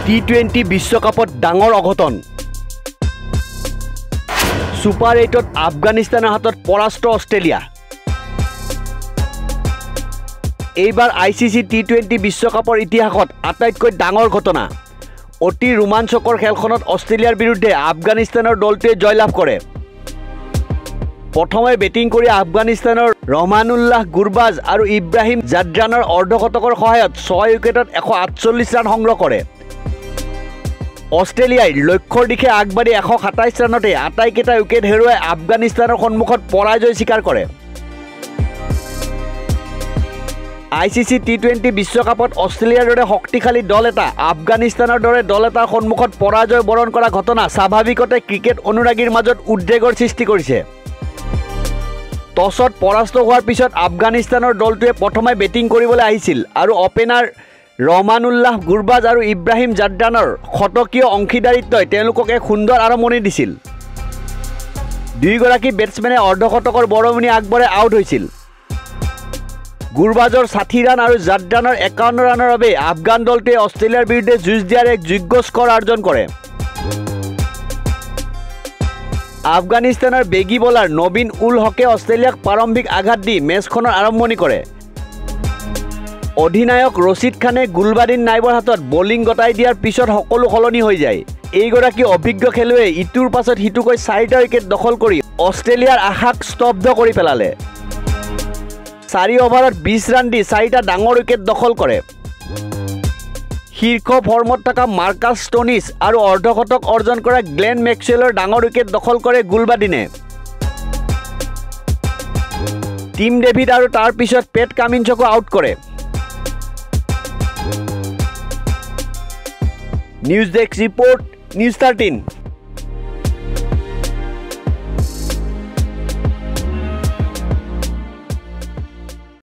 T20 বিশ্বকাপত ডাঙৰ অঘটন সুপাৰ 8ত আফগানিস্তানৰ হাতত পৰাস্ত অষ্ট্ৰেলিয়া এইবাৰ আইসিসি টি20 বিশ্বকাপৰ ইতিহাসত আটাইতকৈ ডাঙৰ ঘটনা অতি ৰোমাঞ্চকৰ খেলখনত অষ্ট্ৰেলিয়াৰ বিৰুদ্ধে আফগানিস্তানৰ দলটোৱে জয়লাভ কৰে প্ৰথমে বেটিং কৰি আফগানিস্তানৰ ৰহমানুল্লাহ গুৰবাজ আৰু ইব্ৰাহিম জাদৰানৰ অৰ্ধশতকৰ সহায়ত 6 উইকেটত 148 ৰান সংগ্ৰহ কৰে অষ্ট্ৰেলিয়াই লক্ষ্যৰ দিশে আগবাঢ়ি 127 ৰানতে আটাইকেইটা উইকেট হেৰুৱাই আফগানিস্তানৰ সন্মুখত পৰাজয় স্বীকাৰ কৰে আইসিসি টি20 বিশ্বকাপত অষ্ট্ৰেলিয়াৰ দৰে শক্তিশালী দল এটা আফগানিস্তানৰ দৰে দল এটাৰ সন্মুখত পৰাজয় বৰণ কৰা ঘটনা স্বাভাৱিকতে ক্ৰিকেট অনুৰাগীৰ মাজত উদ্বেগৰ সৃষ্টি কৰিছে টছত পৰাস্ত হোৱাৰ পিছত আফগানিস্তানৰ দলটোৱে প্ৰথমে বেটিং কৰিবলৈ আহিছিল আৰু অপেনাৰ ৰহমানুল্লাহ গুৰবাজ আৰু ইব্ৰাহিম জাদৰানৰ শতকীয় অংশীদাৰিত্বই তেওঁলোকক এক সুন্দৰ আৰম্ভণি দিছিল দুইগৰাকী বেটছমেনে অৰ্ধশতকৰ বৰঙণি আগবঢ়াই আউট হৈছিল গুৰবাজৰ 60 ৰান আৰু জাদৰানৰ 51 ৰানৰ বাবে আফগান দলটোৱে অষ্ট্ৰেলিয়াৰ বিৰুদ্ধে যুঁজ দিয়াৰ এক যোগ্য স্ক'ৰ অৰ্জন কৰে আফগানিস্তানৰ বেগী বলাৰ নবীন উল হকে অষ্ট্ৰেলিয়াক প্ৰাৰম্ভিক আঘাত দি মেচখনৰ আৰম্ভণি কৰে অধিনায়ক ৰছিদ খানে গুলবাদিন নাইবৰ হাতত বলিং গটাই দিয়াৰ পিছত সকলো সলনি হৈ যায় এইগৰাকী অভিজ্ঞ খেলুৱৈ ইটোৰ পাছত হিটুকৈ 4টা উইকেট দখল কৰি অষ্ট্ৰেলিয়াৰ আশাক স্তব্ধ কৰি পেলালে 4 অভাৰত 20 ৰান দি 4টা ডাঙৰ উইকেট দখল কৰে শীৰ্ষ ফৰ্মত থকা মাৰ্কাছ ষ্টনিছ আৰু অৰ্ধশতক অৰ্জন কৰা গ্লেন মেক্সৱেলৰ ডাঙৰ উইকেট দখল কৰে গুলবাদিনে টিম ডেভিড আৰু তাৰ পিছত পেট কামিন্সকো আউট কৰে নিউজ ডেস্ক ৰিপোৰ্ট নিউজ 13